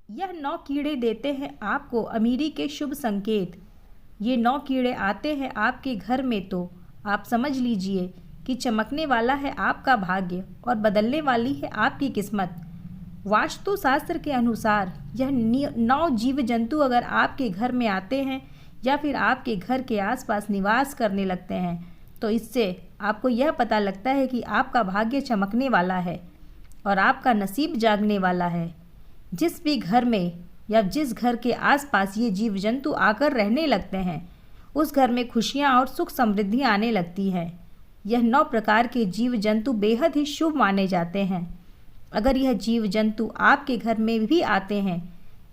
यह 9 कीड़े देते हैं आपको अमीरी के शुभ संकेत। ये 9 कीड़े आते हैं आपके घर में तो आप समझ लीजिए कि चमकने वाला है आपका भाग्य और बदलने वाली है आपकी किस्मत। वास्तु शास्त्र के अनुसार यह 9 जीव जंतु अगर आपके घर में आते हैं या फिर आपके घर के आसपास निवास करने लगते हैं तो इससे आपको यह पता लगता है कि आपका भाग्य चमकने वाला है और आपका नसीब जागने वाला है। जिस भी घर में या जिस घर के आसपास ये जीव जंतु आकर रहने लगते हैं उस घर में खुशियाँ और सुख समृद्धि आने लगती है। यह 9 प्रकार के जीव जंतु बेहद ही शुभ माने जाते हैं। अगर यह जीव जंतु आपके घर में भी आते हैं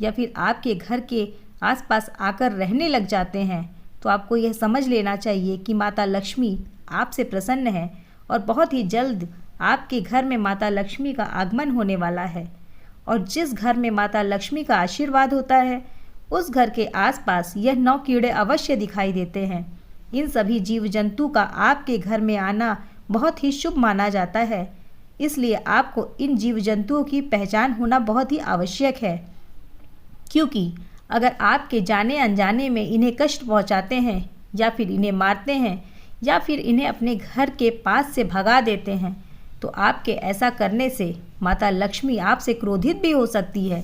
या फिर आपके घर के आसपास आकर रहने लग जाते हैं तो आपको यह समझ लेना चाहिए कि माता लक्ष्मी आपसे प्रसन्न है और बहुत ही जल्द आपके घर में माता लक्ष्मी का आगमन होने वाला है। और जिस घर में माता लक्ष्मी का आशीर्वाद होता है उस घर के आसपास यह 9 कीड़े अवश्य दिखाई देते हैं। इन सभी जीव जंतु का आपके घर में आना बहुत ही शुभ माना जाता है, इसलिए आपको इन जीव जंतुओं की पहचान होना बहुत ही आवश्यक है। क्योंकि अगर आपके जाने अनजाने में इन्हें कष्ट पहुंचाते हैं या फिर इन्हें मारते हैं या फिर इन्हें अपने घर के पास से भगा देते हैं तो आपके ऐसा करने से माता लक्ष्मी आपसे क्रोधित भी हो सकती है,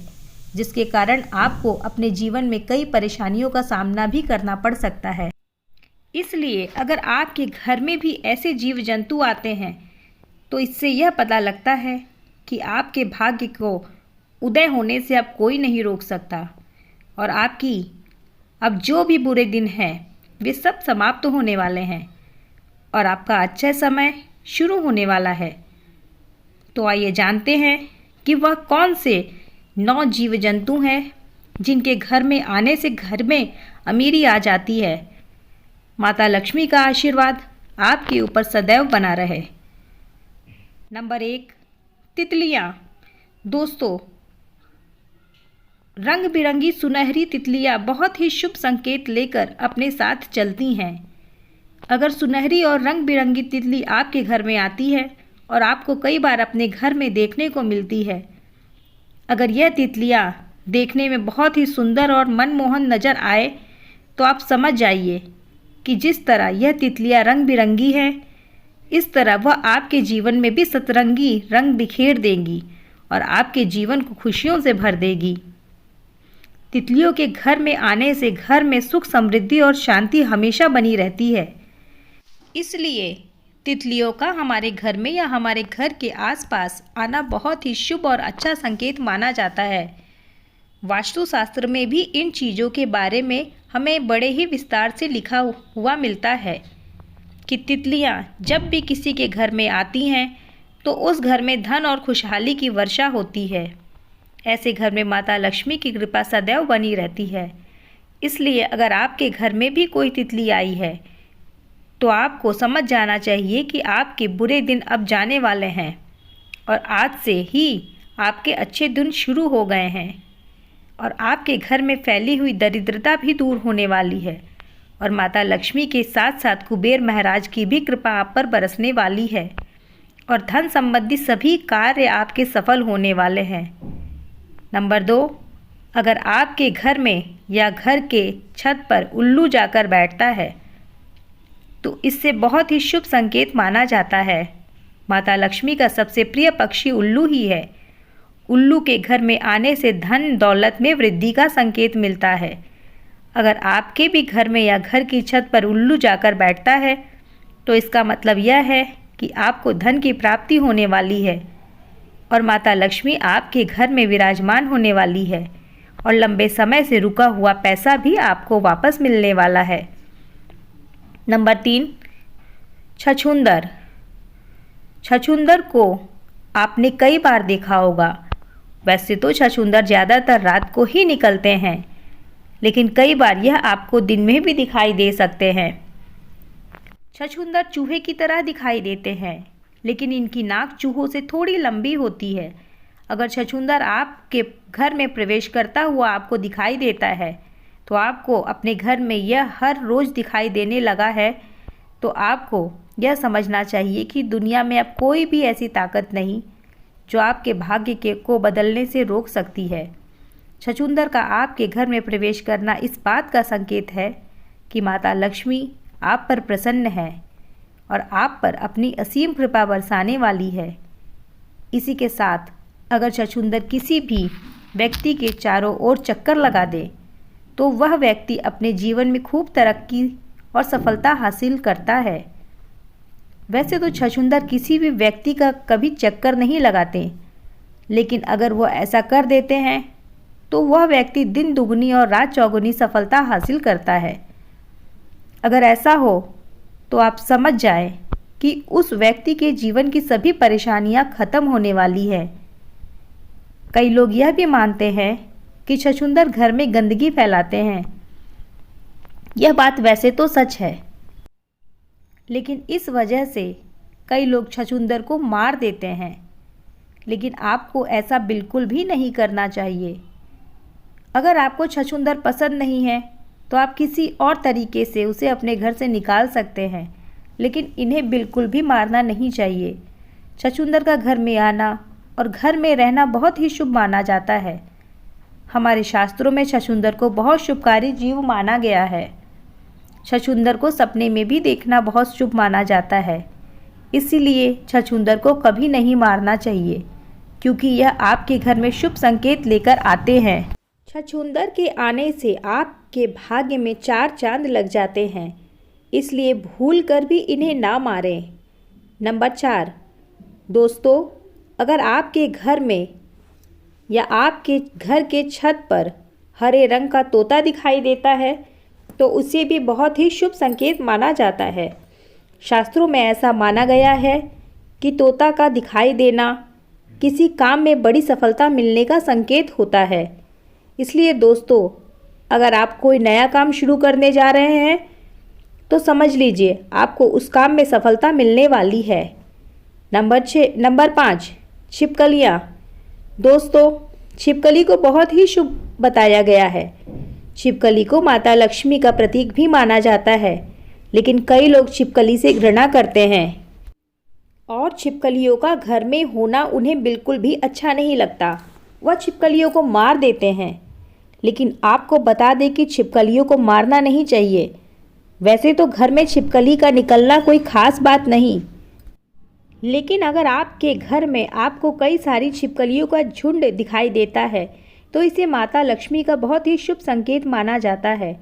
जिसके कारण आपको अपने जीवन में कई परेशानियों का सामना भी करना पड़ सकता है। इसलिए अगर आपके घर में भी ऐसे जीव जंतु आते हैं तो इससे यह पता लगता है कि आपके भाग्य को उदय होने से अब कोई नहीं रोक सकता और आपकी अब जो भी बुरे दिन हैं वे सब समाप्त होने वाले हैं और आपका अच्छा समय शुरू होने वाला है। तो आइए जानते हैं कि वह कौन से 9 जीव जंतु हैं जिनके घर में आने से घर में अमीरी आ जाती है। माता लक्ष्मी का आशीर्वाद आपके ऊपर सदैव बना रहे। नंबर 1, तितलियाँ। दोस्तों, रंग बिरंगी सुनहरी तितलियाँ बहुत ही शुभ संकेत लेकर अपने साथ चलती हैं। अगर सुनहरी और रंग बिरंगी तितली आपके घर में आती है और आपको कई बार अपने घर में देखने को मिलती है, अगर यह तितलियाँ देखने में बहुत ही सुंदर और मनमोहन नज़र आए तो आप समझ जाइए कि जिस तरह यह तितलियाँ रंग बिरंगी हैं इस तरह वह आपके जीवन में भी सतरंगी रंग बिखेर देंगी और आपके जीवन को खुशियों से भर देगी। तितलियों के घर में आने से घर में सुख समृद्धि और शांति हमेशा बनी रहती है। इसलिए तितलियों का हमारे घर में या हमारे घर के आसपास आना बहुत ही शुभ और अच्छा संकेत माना जाता है। वास्तुशास्त्र में भी इन चीज़ों के बारे में हमें बड़े ही विस्तार से लिखा हुआ मिलता है कि तितलियाँ जब भी किसी के घर में आती हैं तो उस घर में धन और खुशहाली की वर्षा होती है। ऐसे घर में माता लक्ष्मी की कृपा सदैव बनी रहती है। इसलिए अगर आपके घर में भी कोई तितली आई है तो आपको समझ जाना चाहिए कि आपके बुरे दिन अब जाने वाले हैं और आज से ही आपके अच्छे दिन शुरू हो गए हैं और आपके घर में फैली हुई दरिद्रता भी दूर होने वाली है और माता लक्ष्मी के साथ साथ कुबेर महाराज की भी कृपा आप पर बरसने वाली है और धन संबंधी सभी कार्य आपके सफल होने वाले हैं। नंबर 2, अगर आपके घर में या घर के छत पर उल्लू जाकर बैठता है तो इससे बहुत ही शुभ संकेत माना जाता है। माता लक्ष्मी का सबसे प्रिय पक्षी उल्लू ही है। उल्लू के घर में आने से धन दौलत में वृद्धि का संकेत मिलता है। अगर आपके भी घर में या घर की छत पर उल्लू जाकर बैठता है तो इसका मतलब यह है कि आपको धन की प्राप्ति होने वाली है और माता लक्ष्मी आपके घर में विराजमान होने वाली है और लंबे समय से रुका हुआ पैसा भी आपको वापस मिलने वाला है। नंबर 3, छछूंदर। छछूंदर को आपने कई बार देखा होगा। वैसे तो छछूंदर ज़्यादातर रात को ही निकलते हैं, लेकिन कई बार यह आपको दिन में भी दिखाई दे सकते हैं। छछूंदर चूहे की तरह दिखाई देते हैं, लेकिन इनकी नाक चूहों से थोड़ी लंबी होती है। अगर छछूंदर आपके घर में प्रवेश करता हुआ आपको दिखाई देता है तो आपको अपने घर में यह हर रोज़ दिखाई देने लगा है तो आपको यह समझना चाहिए कि दुनिया में अब कोई भी ऐसी ताकत नहीं जो आपके भाग्य को बदलने से रोक सकती है। छछूंदर का आपके घर में प्रवेश करना इस बात का संकेत है कि माता लक्ष्मी आप पर प्रसन्न है और आप पर अपनी असीम कृपा बरसाने वाली है। इसी के साथ अगर छछूंदर किसी भी व्यक्ति के चारों ओर चक्कर लगा दे तो वह व्यक्ति अपने जीवन में खूब तरक्की और सफलता हासिल करता है। वैसे तो छछूंदर किसी भी व्यक्ति का कभी चक्कर नहीं लगाते, लेकिन अगर वो ऐसा कर देते हैं तो वह व्यक्ति दिन दुगनी और रात चौगुनी सफलता हासिल करता है। अगर ऐसा हो तो आप समझ जाएं कि उस व्यक्ति के जीवन की सभी परेशानियां खत्म होने वाली है। कई लोग यह भी मानते हैं कि छछूंदर घर में गंदगी फैलाते हैं। यह बात वैसे तो सच है, लेकिन इस वजह से कई लोग छछूंदर को मार देते हैं। लेकिन आपको ऐसा बिल्कुल भी नहीं करना चाहिए। अगर आपको छछूंदर पसंद नहीं है तो आप किसी और तरीके से उसे अपने घर से निकाल सकते हैं, लेकिन इन्हें बिल्कुल भी मारना नहीं चाहिए। छछूंदर का घर में आना और घर में रहना बहुत ही शुभ माना जाता है। हमारे शास्त्रों में छछूंदर को बहुत शुभकारी जीव माना गया है। छछूंदर को सपने में भी देखना बहुत शुभ माना जाता है। इसीलिए छछूंदर को कभी नहीं मारना चाहिए, क्योंकि यह आपके घर में शुभ संकेत लेकर आते हैं। छछूंदर के आने से आपके भाग्य में 4 चांद लग जाते हैं, इसलिए भूल कर भी इन्हें ना मारें। नंबर 4, दोस्तों, अगर आपके घर में या आपके घर के छत पर हरे रंग का तोता दिखाई देता है तो उसे भी बहुत ही शुभ संकेत माना जाता है। शास्त्रों में ऐसा माना गया है कि तोता का दिखाई देना किसी काम में बड़ी सफलता मिलने का संकेत होता है। इसलिए दोस्तों, अगर आप कोई नया काम शुरू करने जा रहे हैं तो समझ लीजिए आपको उस काम में सफलता मिलने वाली है। नंबर 5, छिपकलियाँ। दोस्तों, छिपकली को बहुत ही शुभ बताया गया है। छिपकली को माता लक्ष्मी का प्रतीक भी माना जाता है, लेकिन कई लोग छिपकली से घृणा करते हैं और छिपकलियों का घर में होना उन्हें बिल्कुल भी अच्छा नहीं लगता। वह छिपकलियों को मार देते हैं, लेकिन आपको बता दें कि छिपकलियों को मारना नहीं चाहिए। वैसे तो घर में छिपकली का निकलना कोई खास बात नहीं, लेकिन अगर आपके घर में आपको कई सारी छिपकलियों का झुंड दिखाई देता है तो इसे माता लक्ष्मी का बहुत ही शुभ संकेत माना जाता है।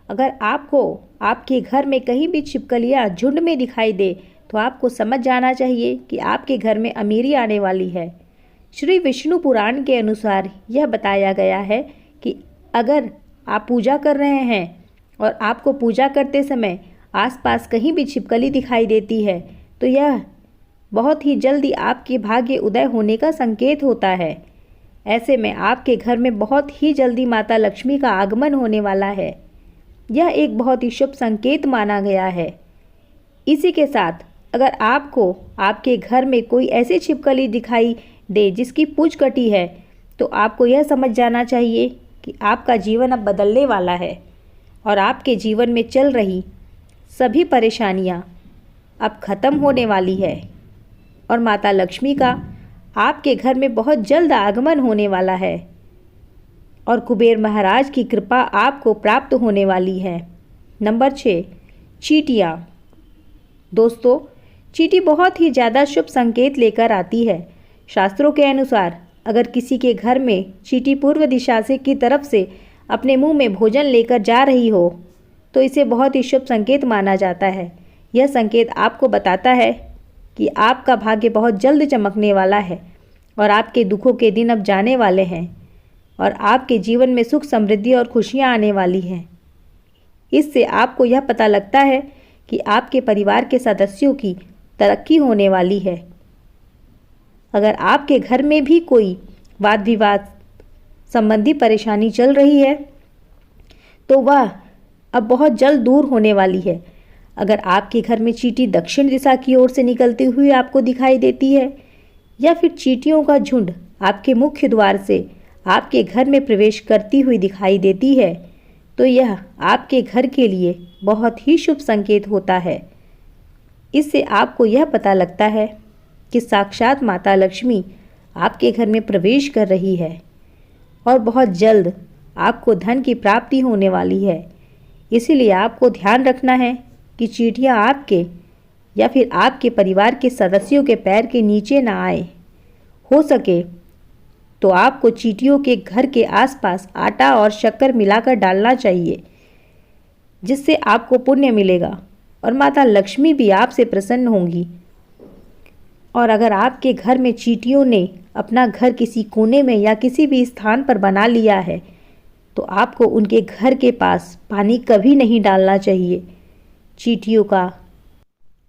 अगर आपको आपके घर में कहीं भी छिपकलियां झुंड में दिखाई दे तो आपको समझ जाना चाहिए कि आपके घर में अमीरी आने वाली है। श्री विष्णु पुराण के अनुसार यह बताया गया है कि अगर आप पूजा कर रहे हैं और आपको पूजा करते समय आसपास कहीं भी छिपकली दिखाई देती है तो यह बहुत ही जल्दी आपके भाग्य उदय होने का संकेत होता है। ऐसे में आपके घर में बहुत ही जल्दी माता लक्ष्मी का आगमन होने वाला है। यह एक बहुत ही शुभ संकेत माना गया है। इसी के साथ अगर आपको आपके घर में कोई ऐसी छिपकली दिखाई दे जिसकी पूंछ कटी है तो आपको यह समझ जाना चाहिए कि आपका जीवन अब बदलने वाला है और आपके जीवन में चल रही सभी परेशानियां अब खत्म होने वाली है और माता लक्ष्मी का आपके घर में बहुत जल्द आगमन होने वाला है और कुबेर महाराज की कृपा आपको प्राप्त होने वाली है। नंबर 6, चींटियाँ। दोस्तों, चींटी बहुत ही ज़्यादा शुभ संकेत लेकर आती है। शास्त्रों के अनुसार अगर किसी के घर में चींटी पूर्व दिशा से की तरफ से अपने मुंह में भोजन लेकर जा रही हो तो इसे बहुत ही शुभ संकेत माना जाता है। यह संकेत आपको बताता है कि आपका भाग्य बहुत जल्द चमकने वाला है और आपके दुखों के दिन अब जाने वाले हैं और आपके जीवन में सुख समृद्धि और खुशियां आने वाली हैं। इससे आपको यह पता लगता है कि आपके परिवार के सदस्यों की तरक्की होने वाली है। अगर आपके घर में भी कोई वाद विवाद संबंधी परेशानी चल रही है तो वह अब बहुत जल्द दूर होने वाली है। अगर आपके घर में चींटी दक्षिण दिशा की ओर से निकलती हुई आपको दिखाई देती है या फिर चींटियों का झुंड आपके मुख्य द्वार से आपके घर में प्रवेश करती हुई दिखाई देती है तो यह आपके घर के लिए बहुत ही शुभ संकेत होता है। इससे आपको यह पता लगता है कि साक्षात माता लक्ष्मी आपके घर में प्रवेश कर रही है और बहुत जल्द आपको धन की प्राप्ति होने वाली है। इसीलिए आपको ध्यान रखना है कि चींटियां आपके या फिर आपके परिवार के सदस्यों के पैर के नीचे ना आए। हो सके तो आपको चींटियों के घर के आसपास आटा और शक्कर मिलाकर डालना चाहिए, जिससे आपको पुण्य मिलेगा और माता लक्ष्मी भी आपसे प्रसन्न होंगी। और अगर आपके घर में चींटियों ने अपना घर किसी कोने में या किसी भी स्थान पर बना लिया है तो आपको उनके घर के पास पानी कभी नहीं डालना चाहिए। चींटियों का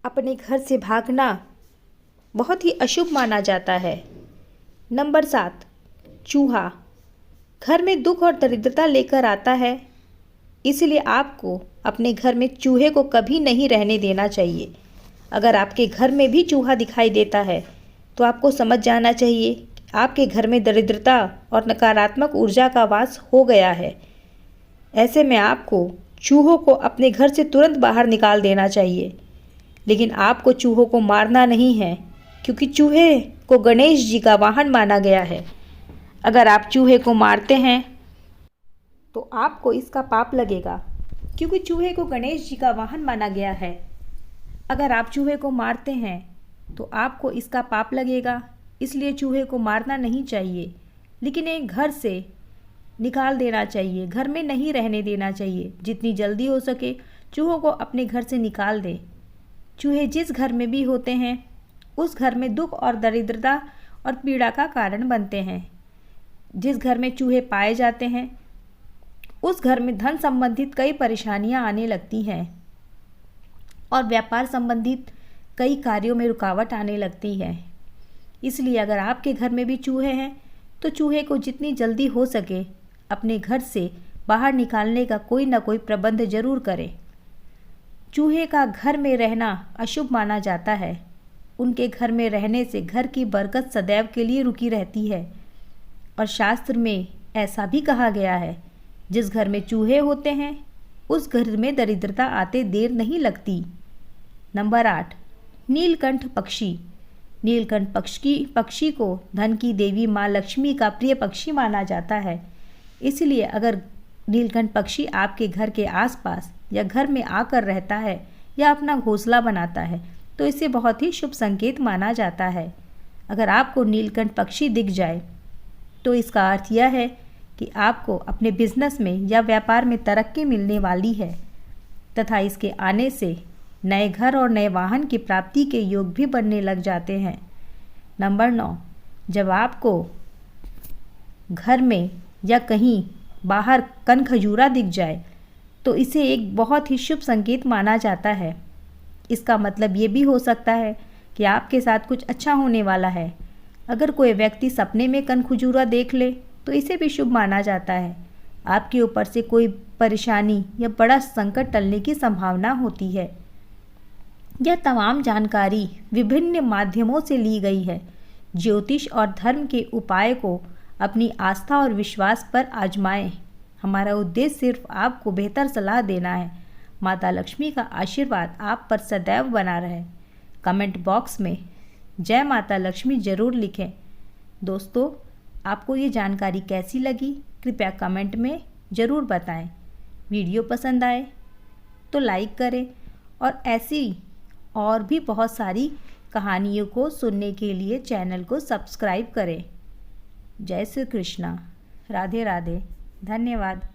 अपने घर से भागना बहुत ही अशुभ माना जाता है। नंबर 7, चूहा घर में दुख और दरिद्रता लेकर आता है। इसलिए आपको अपने घर में चूहे को कभी नहीं रहने देना चाहिए। अगर आपके घर में भी चूहा दिखाई देता है तो आपको समझ जाना चाहिए कि आपके घर में दरिद्रता और नकारात्मक ऊर्जा का वास हो गया है। ऐसे में आपको चूहों को अपने घर से तुरंत बाहर निकाल देना चाहिए। लेकिन आपको चूहों को मारना नहीं है, क्योंकि चूहे को गणेश जी का वाहन माना गया है। अगर आप चूहे को मारते हैं तो आपको इसका पाप लगेगा, क्योंकि चूहे को गणेश जी का वाहन माना गया है। अगर आप चूहे को मारते हैं तो आपको इसका पाप लगेगा, इसलिए चूहे को मारना नहीं चाहिए, लेकिन एक घर से निकाल देना चाहिए, घर में नहीं रहने देना चाहिए। जितनी जल्दी हो सके चूहों को अपने घर से निकाल दें। चूहे जिस घर में भी होते हैं उस घर में दुख और दरिद्रता और पीड़ा का कारण बनते हैं। जिस घर में चूहे पाए जाते हैं उस घर में धन संबंधित कई परेशानियां आने लगती हैं और व्यापार संबंधित कई कार्यों में रुकावट आने लगती है। इसलिए अगर आपके घर में भी चूहे हैं तो चूहे को जितनी जल्दी हो सके अपने घर से बाहर निकालने का कोई ना कोई प्रबंध जरूर करें। चूहे का घर में रहना अशुभ माना जाता है। उनके घर में रहने से घर की बरकत सदैव के लिए रुकी रहती है और शास्त्र में ऐसा भी कहा गया है, जिस घर में चूहे होते हैं उस घर में दरिद्रता आते देर नहीं लगती। नंबर 8, नीलकंठ पक्षी। नीलकंठ पक्षी को धन की देवी माँ लक्ष्मी का प्रिय पक्षी माना जाता है। इसलिए अगर नीलकंठ पक्षी आपके घर के आसपास या घर में आकर रहता है या अपना घोंसला बनाता है तो इसे बहुत ही शुभ संकेत माना जाता है। अगर आपको नीलकंठ पक्षी दिख जाए तो इसका अर्थ यह है कि आपको अपने बिजनेस में या व्यापार में तरक्की मिलने वाली है तथा इसके आने से नए घर और नए वाहन की प्राप्ति के योग भी बनने लग जाते हैं। नंबर 9, जब आपको घर में या कहीं बाहर कनखजूरा दिख जाए तो इसे एक बहुत ही शुभ संकेत माना जाता है। इसका मतलब ये भी हो सकता है कि आपके साथ कुछ अच्छा होने वाला है। अगर कोई व्यक्ति सपने में कनखजूरा देख ले तो इसे भी शुभ माना जाता है। आपके ऊपर से कोई परेशानी या बड़ा संकट टलने की संभावना होती है। यह तमाम जानकारी विभिन्न माध्यमों से ली गई है। ज्योतिष और धर्म के उपाय को अपनी आस्था और विश्वास पर आजमाएं। हमारा उद्देश्य सिर्फ आपको बेहतर सलाह देना है। माता लक्ष्मी का आशीर्वाद आप पर सदैव बना रहे। कमेंट बॉक्स में जय माता लक्ष्मी जरूर लिखें। दोस्तों, आपको ये जानकारी कैसी लगी कृपया कमेंट में ज़रूर बताएं। वीडियो पसंद आए तो लाइक करें और ऐसी और भी बहुत सारी कहानियों को सुनने के लिए चैनल को सब्सक्राइब करें। जय श्री कृष्णा। राधे राधे। धन्यवाद।